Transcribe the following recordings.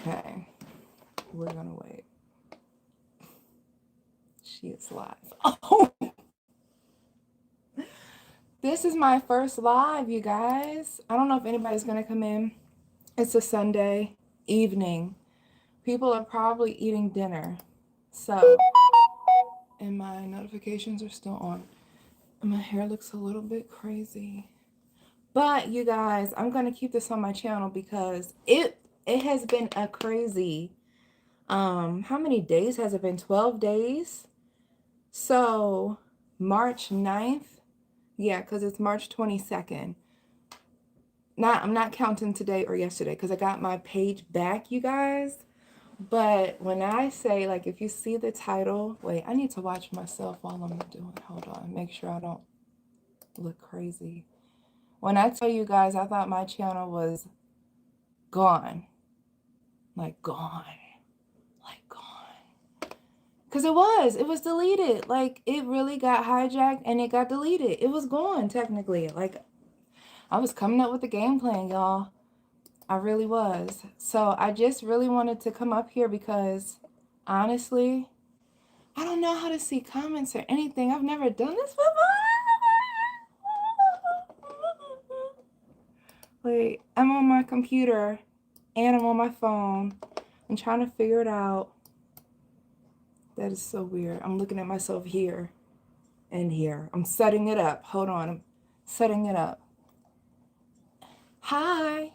Okay, we're gonna wait. She is live. Oh, this is my first live, you guys. I don't know if anybody's gonna come in. It's a Sunday evening. People are probably eating dinner. So, and my notifications are still on. My hair looks a little bit crazy. But you guys, I'm gonna keep this on my channel because it has been a crazy how many days has it been? 12 days. So March 9th, yeah, because it's March 22nd. I'm not counting today or yesterday because I got my page back, you guys. But when I say, like, if you see the title, wait, I need to watch myself while I'm doing, hold on, make sure I don't look crazy. When I tell you guys, I thought my channel was gone, like gone, like gone. Because it was deleted. Like, it really got hijacked and it got deleted. It was gone, technically. Like, I was coming up with a game plan, y'all. I really was. So I just really wanted to come up here because, honestly, I don't know how to see comments or anything. I've never done this before. Wait, I'm on my computer and I'm on my phone. I'm trying to figure it out. That is so weird. I'm looking at myself here and here. I'm setting it up. Hold on. I'm setting it up. Hi.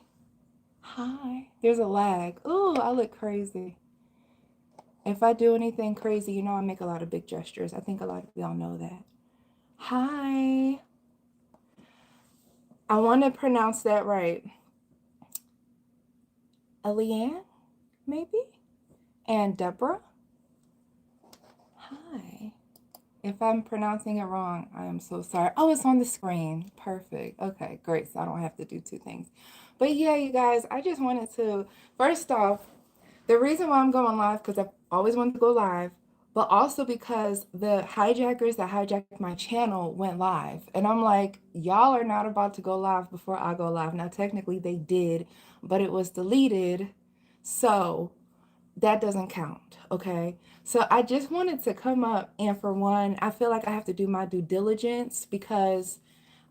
Hi. There's a lag. Ooh, I look crazy. If I do anything crazy, you know I make a lot of big gestures. I think a lot of y'all know that. Hi. I want to pronounce that right. Eliane, maybe? And Deborah? Hi. If I'm pronouncing it wrong, I am so sorry. Oh, it's on the screen. Perfect. Okay, great. So I don't have to do two things. But yeah, you guys, I just wanted to, first off, the reason why I'm going live, because I've always wanted to go live, but also because the hijackers that hijacked my channel went live. And I'm like, y'all are not about to go live before I go live. Now, technically they did, but it was deleted. So that doesn't count, okay? So I just wanted to come up, and for one, I feel like I have to do my due diligence because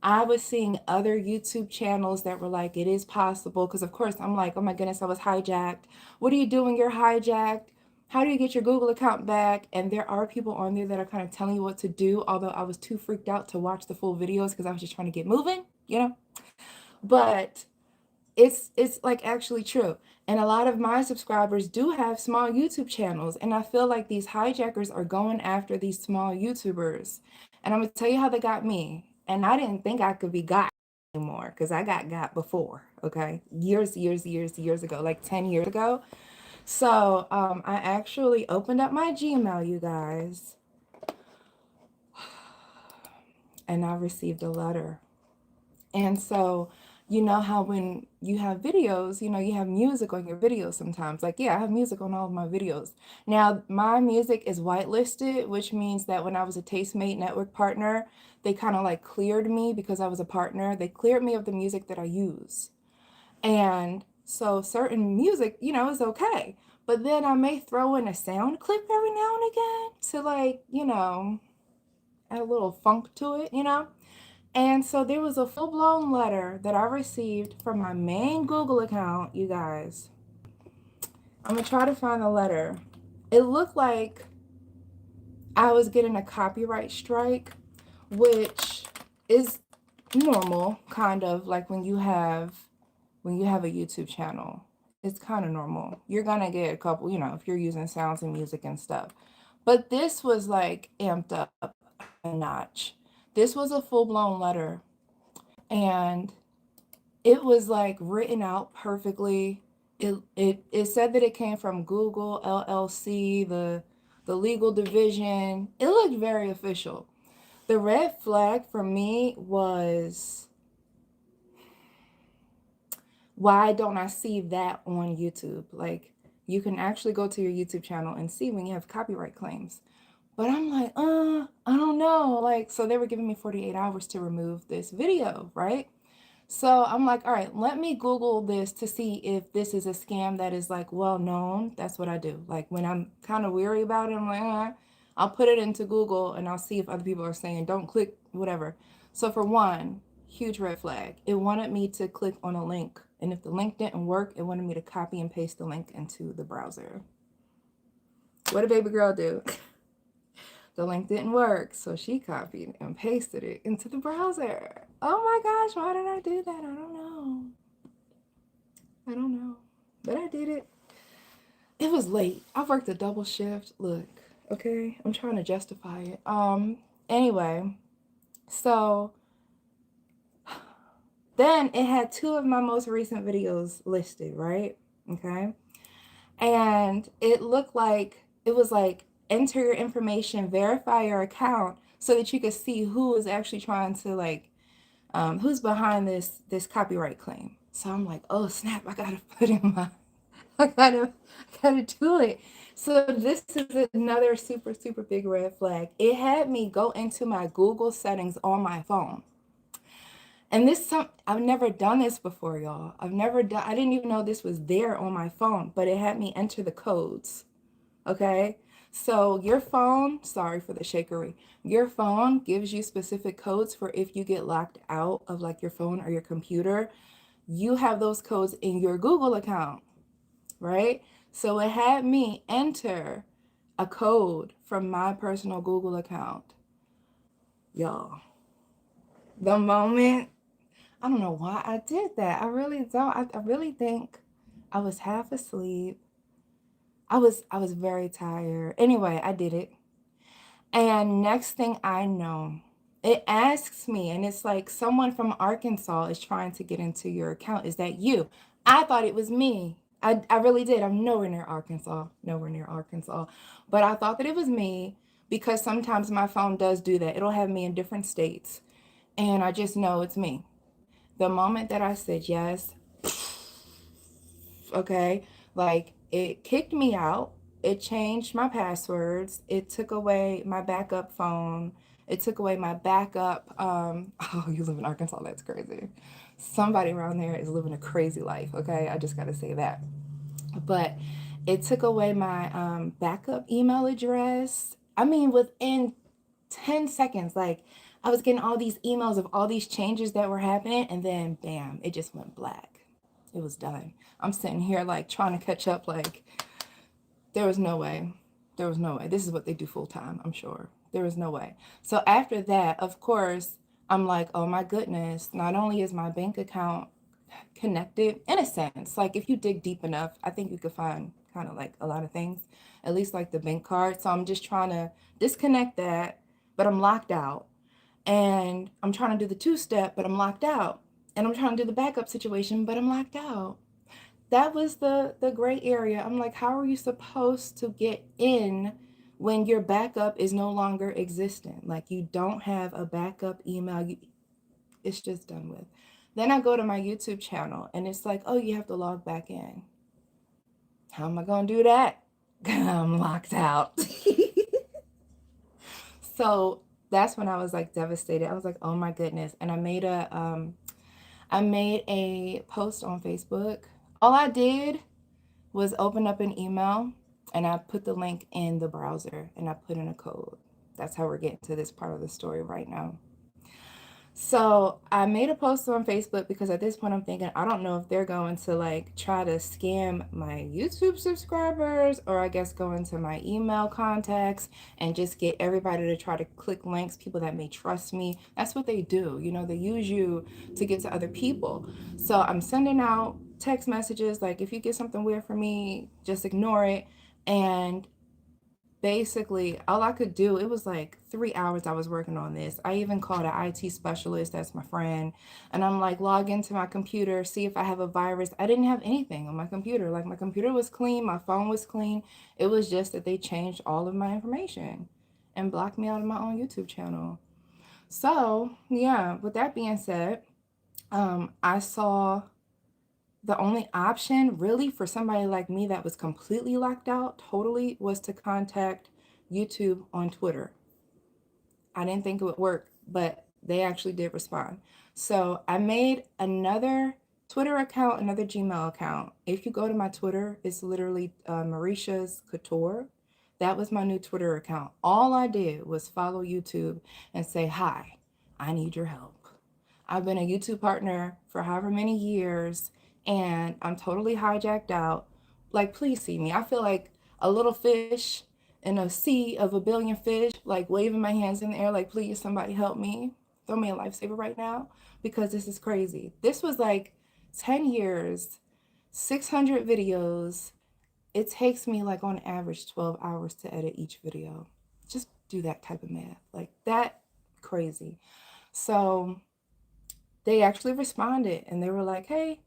I was seeing other YouTube channels that were like, it is possible. Because, of course, I'm like, oh my goodness, I was hijacked. What are you doing? You're hijacked. How do you get your Google account back? And there are people on there that are kind of telling you what to do, although I was too freaked out to watch the full videos because I was just trying to get moving, you know? But it's like actually true. And a lot of my subscribers do have small YouTube channels. And I feel like these hijackers are going after these small YouTubers. And I'm gonna tell you how they got me. And I didn't think I could be got anymore because I got before, okay? Years ago, like 10 years ago. So I actually opened up my Gmail, you guys, and I received a letter. And so, you know how when you have videos, you know, you have music on your videos sometimes. Like, yeah, I have music on all of my videos. Now, my music is whitelisted, which means that when I was a Tastemate network partner, they kind of like cleared me because I was a partner. They cleared me of the music that I use. And so certain music, you know, is okay. But then I may throw in a sound clip every now and again to like, you know, add a little funk to it, you know? And so there was a full-blown letter that I received from my main Google account, you guys. I'm gonna try to find the letter. It looked like I was getting a copyright strike, which is normal, kind of like when you have a YouTube channel. It's kind of normal. You're gonna get a couple, you know, if you're using sounds and music and stuff. But this was like amped up a notch. This was a full-blown letter, and it was like written out perfectly. It said that it came from Google LLC, the legal division. It looked very official. The red flag for me was, why don't I see that on YouTube? Like, you can actually go to your YouTube channel and see when you have copyright claims. But I'm like, I don't know. Like, so they were giving me 48 hours to remove this video, right? So I'm like, all right, let me Google this to see if this is a scam that is like well known. That's what I do. Like when I'm kind of weary about it, I'm like, I'll put it into Google and I'll see if other people are saying don't click whatever. So for one, huge red flag. It wanted me to click on a link. And if the link didn't work, it wanted me to copy and paste the link into the browser. What did baby girl do? The link didn't work, so she copied and pasted it into the browser. Oh my gosh, why did I do that? I don't know. I don't know. But I did it. It was late. I worked a double shift. Look, okay? I'm trying to justify it. Anyway, so then it had two of my most recent videos listed, right? Okay. And it looked like it was like enter your information, verify your account so that you could see who is actually trying to like who's behind this copyright claim. So I'm like, oh snap, I gotta put in my I gotta do it. So this is another super, super big red flag. It had me go into my Google settings on my phone. And I've never done this before, y'all. I didn't even know this was there on my phone, but it had me enter the codes. Okay. So your phone, sorry for the shakery, your phone gives you specific codes for if you get locked out of like your phone or your computer, you have those codes in your Google account, right? So it had me enter a code from my personal Google account. Y'all, the moment, I don't know why I did that. I really don't. I really think I was half asleep. I was very tired. Anyway, I did it. And next thing I know, it asks me, and it's like someone from Arkansas is trying to get into your account. Is that you? I thought it was me. I really did. I'm nowhere near Arkansas, nowhere near Arkansas. But I thought that it was me because sometimes my phone does do that. It'll have me in different states, and I just know it's me. The moment that I said yes, okay, like it kicked me out. It changed my passwords. It took away my backup phone. It took away my backup. Oh, you live in Arkansas. That's crazy. Somebody around there is living a crazy life. Okay, I just got to say that. But it took away my backup email address. I mean, within 10 seconds, like I was getting all these emails of all these changes that were happening, and then bam, it just went black. It was done. I'm sitting here like trying to catch up, like there was no way. There was no way. This is what they do full time, I'm sure. There was no way. So after that, of course, I'm like, oh my goodness, not only is my bank account connected in a sense, like if you dig deep enough, I think you could find kind of like a lot of things, at least like the bank card. So I'm just trying to disconnect that, but I'm locked out. And I'm trying to do the two-step, but I'm locked out. And I'm trying to do the backup situation, but I'm locked out. That was the gray area. I'm like, how are you supposed to get in when your backup is no longer existent? Like you don't have a backup email. It's just done with. Then I go to my YouTube channel and it's like, oh, you have to log back in. How am I gonna do that? I'm locked out. So that's when I was like devastated. I was like, oh my goodness. And I made a post on Facebook. All I did was open up an email and I put the link in the browser and I put in a code. That's how we're getting to this part of the story right now. So I made a post on Facebook because at this point I'm thinking, I don't know if they're going to like try to scam my YouTube subscribers or I guess go into my email contacts and just get everybody to try to click links, people that may trust me. That's what they do. You know, they use you to get to other people. So I'm sending out text messages like, if you get something weird from me, just ignore it. And basically all I could do, it was like 3 hours I was working on this. I even called an IT specialist, that's my friend, and I'm like, log into my computer, see if I have a virus. I didn't have anything on my computer. Like my computer was clean, my phone was clean. It was just that they changed all of my information and blocked me out of my own YouTube channel. So yeah, with that being said, I saw the only option really for somebody like me that was completely locked out totally was to contact YouTube on Twitter. I didn't think it would work, but They actually did respond. So I made another Twitter account, another Gmail account. If you go to my Twitter, it's literally Mauritius Couture. That was my new Twitter account. All I did was follow YouTube and say, "Hi, I need your help." I've been a YouTube partner for however many years, and I'm totally hijacked out. Like, please see me. I feel like a little fish in a sea of a billion fish, like waving my hands in the air, like, please, somebody help me. Throw me a lifesaver right now because this is crazy. This was like 10 years, 600 videos. It takes me like on average 12 hours to edit each video. Just do that type of math. Like that crazy. So they actually responded and they were like, "Hey,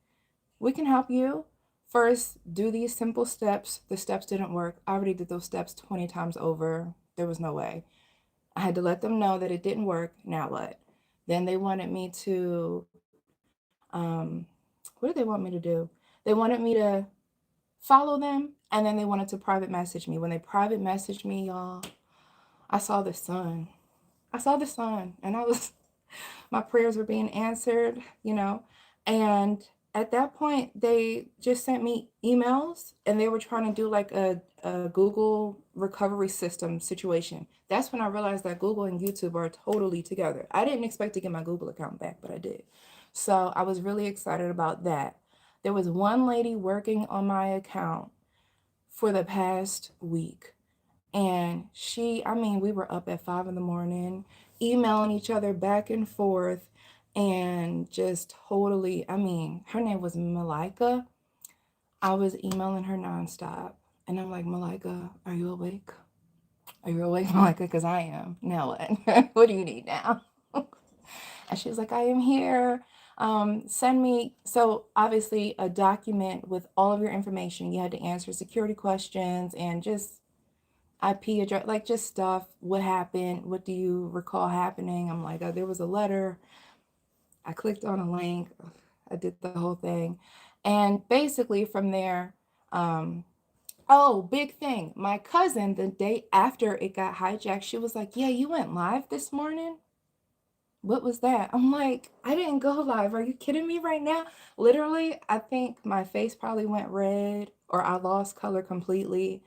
we can help you. First, do these simple steps." The steps didn't work. I already did those steps 20 times over. There was no way. I had to let them know that it didn't work. Now what? Then they wanted me to, um, what did they want me to do? They wanted me to follow them and then they wanted to private message me. When they private messaged me, y'all, I saw the sun. I saw the sun and I was my prayers were being answered, you know. And at that point, they just sent me emails and they were trying to do like a Google recovery system situation. That's when I realized that Google and YouTube are totally together. I didn't expect to get my Google account back, but I did. So I was really excited about that. There was one lady working on my account for the past week. And I mean, we were up at 5 in the morning, emailing each other back and forth, and just totally, I mean, her name was Malika. I was emailing her nonstop. And I'm like, "Malika, are you awake? Are you awake, Malika? Because I am. Now what? What do you need now?" And she was like, "I am here. Send me," so obviously a document with all of your information. You had to answer security questions and just IP address, like just stuff. What happened? What do you recall happening? I'm like, there was a letter. I clicked on a link. I did the whole thing. And basically from there, um, oh, big thing. My cousin, the day after it got hijacked, she was like, "Yeah, you went live this morning. What was that?" I'm like, "I didn't go live. Are you kidding me right now?" Literally, I think my face probably went red or I lost color completely.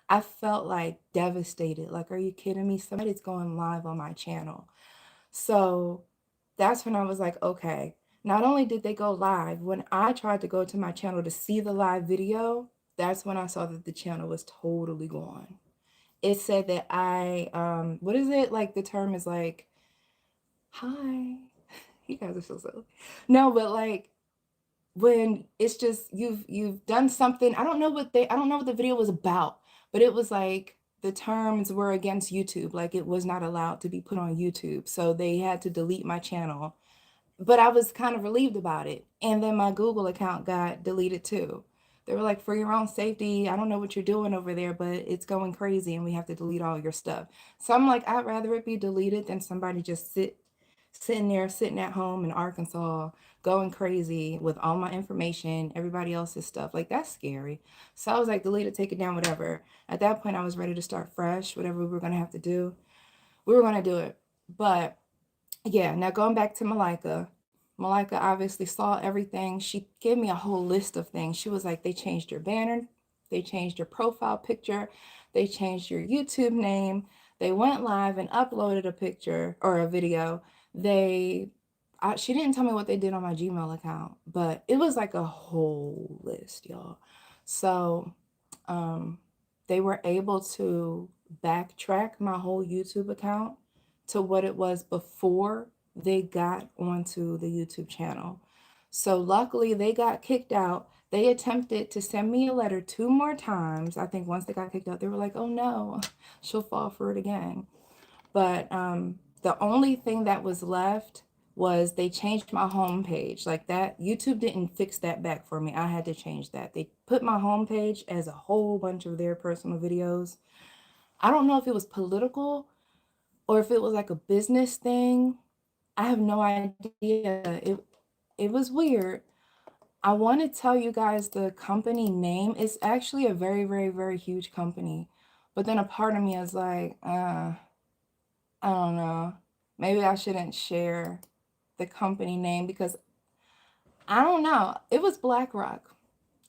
I felt like devastated. Like, are you kidding me? Somebody's going live on my channel. So that's when I was like, okay. Not only did they go live, when I tried to go to my channel to see the live video, that's when I saw that the channel was totally gone. It said that what is it? Like the term is like, "Hi." You guys are so silly. No, but like when it's just you've done something. I don't know what the video was about, but it was like the terms were against YouTube. Like it was not allowed to be put on YouTube. So they had to delete my channel. But I was kind of relieved about it. And then my Google account got deleted too. They were like, "For your own safety, I don't know what you're doing over there, but it's going crazy and we have to delete all your stuff." So I'm like, I'd rather it be deleted than somebody just sitting at home in Arkansas, going crazy with all my information, everybody else's stuff. Like that's scary. So I was like, delete it, take it down, whatever. At that point, I was ready to start fresh, whatever we were gonna have to do. We were gonna do it. But yeah, now going back to Malika. Malika obviously saw everything. She gave me a whole list of things. She was like, "They changed your banner, they changed your profile picture, they changed your YouTube name, they went live and uploaded a picture or a video. She didn't tell me what they did on my Gmail account, but it was like a whole list, y'all." So um, they were able to backtrack my whole YouTube account to what it was before they got onto the YouTube channel. So luckily they got kicked out. They attempted to send me a letter 2 more times. I think once they got kicked out, they were like, "Oh no, she'll fall for it again." But the only thing that was left was they changed my homepage. Like that, YouTube didn't fix that back for me. I had to change that. They put my homepage as a whole bunch of their personal videos. I don't know if it was political or if it was like a business thing. I have no idea. It was weird. I want to tell you guys the company name. It's actually a very, very, very huge company. But then a part of me is like, I don't know. Maybe I shouldn't share the company name because I don't know. It was BlackRock.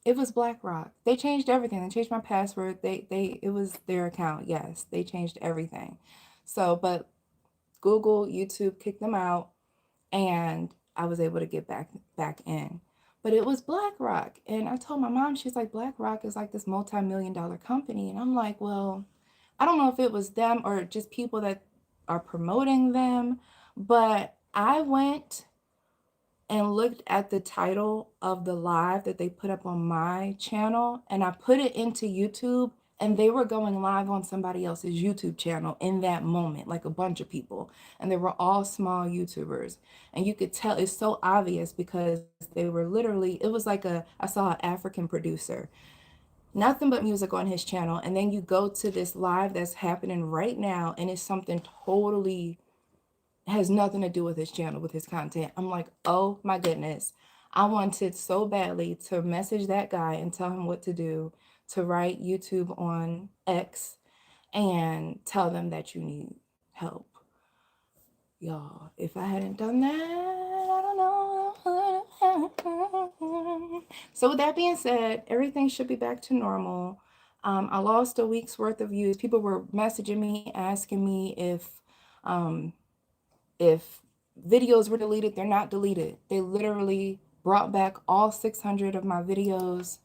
It was BlackRock. They changed everything. They changed my password. They it was their account. Yes, they changed everything. So, but Google, YouTube kicked them out, and I was able to get back in. But it was BlackRock, and I told my mom, she's like, BlackRock is like this multi-million-dollar company, and I'm like, well, I don't know if it was them or just people that are promoting them, but I went and looked at the title of the live that they put up on my channel, and I put it into YouTube, and they were going live on somebody else's YouTube channel in that moment, like a bunch of people, and they were all small YouTubers. And you could tell it's so obvious because they were literally, it was like I saw an African producer, nothing but music on his channel, and then you go to this live that's happening right now, and it's something totally has nothing to do with his channel, with his content. I'm like, oh my goodness. I wanted so badly to message that guy and tell him what to do, to write YouTube on X and tell them that you need help. Y'all, if I hadn't done that, I don't know. So with that being said, everything should be back to normal. I lost a week's worth of views. People were messaging me, asking me um, if videos were deleted. They're not deleted. They literally brought back all 600 of my videos.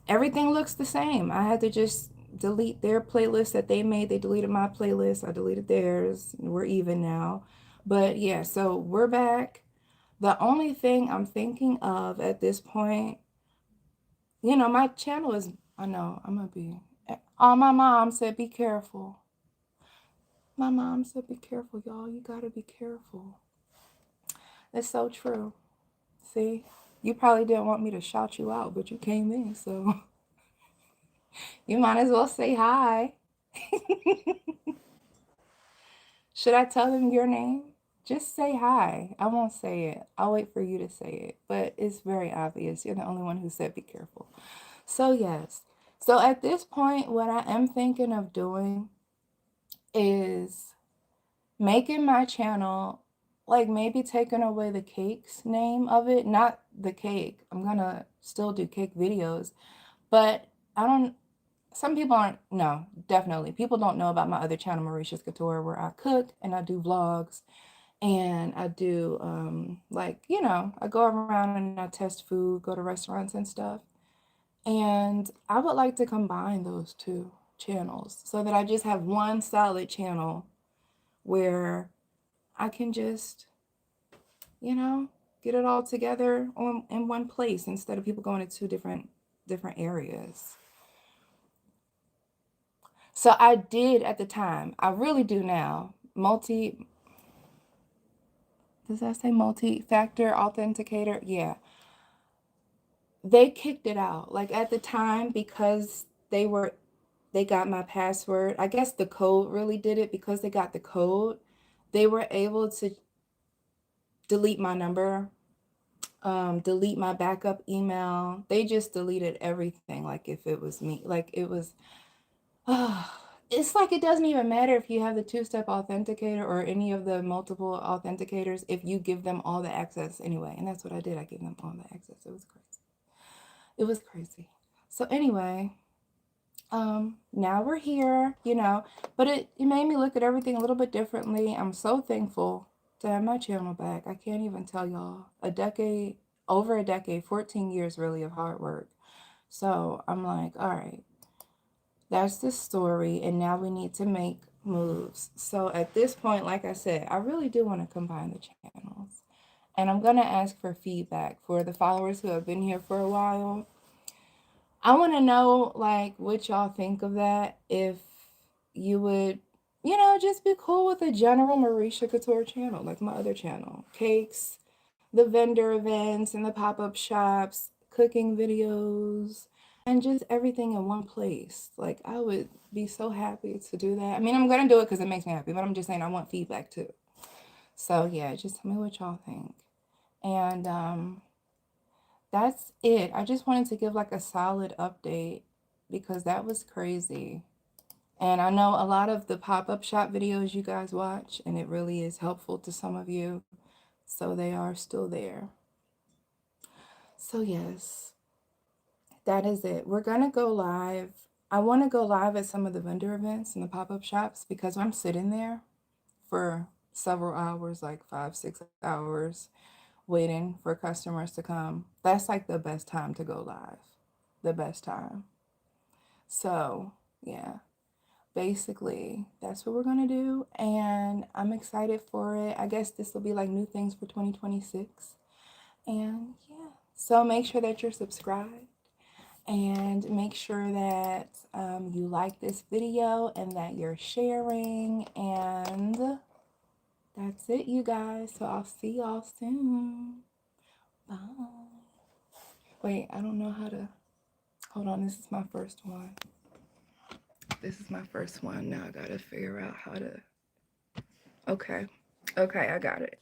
Everything looks the same. I had to just delete their playlist that they made. They deleted my playlist. I deleted theirs. We're even now. But yeah, so we're back. The only thing I'm thinking of at this point, my channel is, I know, I'm gonna be, oh, my mom said, be careful. My mom said, be careful, y'all. You gotta be careful. It's so true. See, you probably didn't want me to shout you out, but you came in, so you might as well say hi. Should I tell them your name? Just say hi. I won't say it. I'll wait for you to say it. But it's very obvious. You're the only one who said be careful. So, yes. So, at this point, what I am thinking of doing is making my channel, like maybe taking away the cake's name of it. Not the cake. I'm going to still do cake videos. But I don't, some people aren't, no, definitely. People don't know about my other channel, Mauritius Couture, where I cook and I do vlogs. And I do, I go around and I test food, go to restaurants and stuff. And I would like to combine those two channels so that I just have one solid channel where I can just, get it all together in one place instead of people going to two different areas. So I did at the time. I really do now. Does that say multi-factor authenticator? Yeah. They kicked it out. Like at the time, because they got my password. I guess the code really did it because they got the code. They were able to delete my number, delete my backup email. They just deleted everything like if it was me. Like it was, it's like it doesn't even matter if you have the two-step authenticator or any of the multiple authenticators if you give them all the access anyway. And that's what I did. I gave them all the access. It was crazy. It was crazy. So anyway, now we're here, but it made me look at everything a little bit differently. I'm so thankful to have my channel back. I can't even tell y'all. Over a decade, 14 years really of hard work. So I'm like, all right, that's the story, and now we need to make moves. So at this point, like I said, I really do want to combine the channels. And I'm going to ask for feedback for the followers who have been here for a while. I want to know, like, what y'all think of that. If you would, just be cool with a general Mauritia Couture channel, like my other channel. Cakes, the vendor events and the pop-up shops, cooking videos, and just everything in one place. Like, I would be so happy to do that. I mean, I'm going to do it because it makes me happy, but I'm just saying I want feedback too. So, yeah, just tell me what y'all think. And, that's it. I just wanted to give like a solid update because that was crazy. And I know a lot of the pop-up shop videos you guys watch, and it really is helpful to some of you. So they are still there. So yes, that is it. We're going to go live. I want to go live at some of the vendor events and the pop-up shops because I'm sitting there for several hours, like 5, 6 hours, waiting for customers to come. That's like the best time to go live. The best time. So, yeah. Basically, that's what we're going to do. And I'm excited for it. I guess this will be like new things for 2026. And yeah. So make sure that you're subscribed. And make sure that you like this video and that you're sharing. And that's it, you guys. So I'll see y'all soon. Bye. Wait, I don't know how to. Hold on, this is my first one. This is my first one. Now I gotta figure out how to. Okay. Okay, I got it.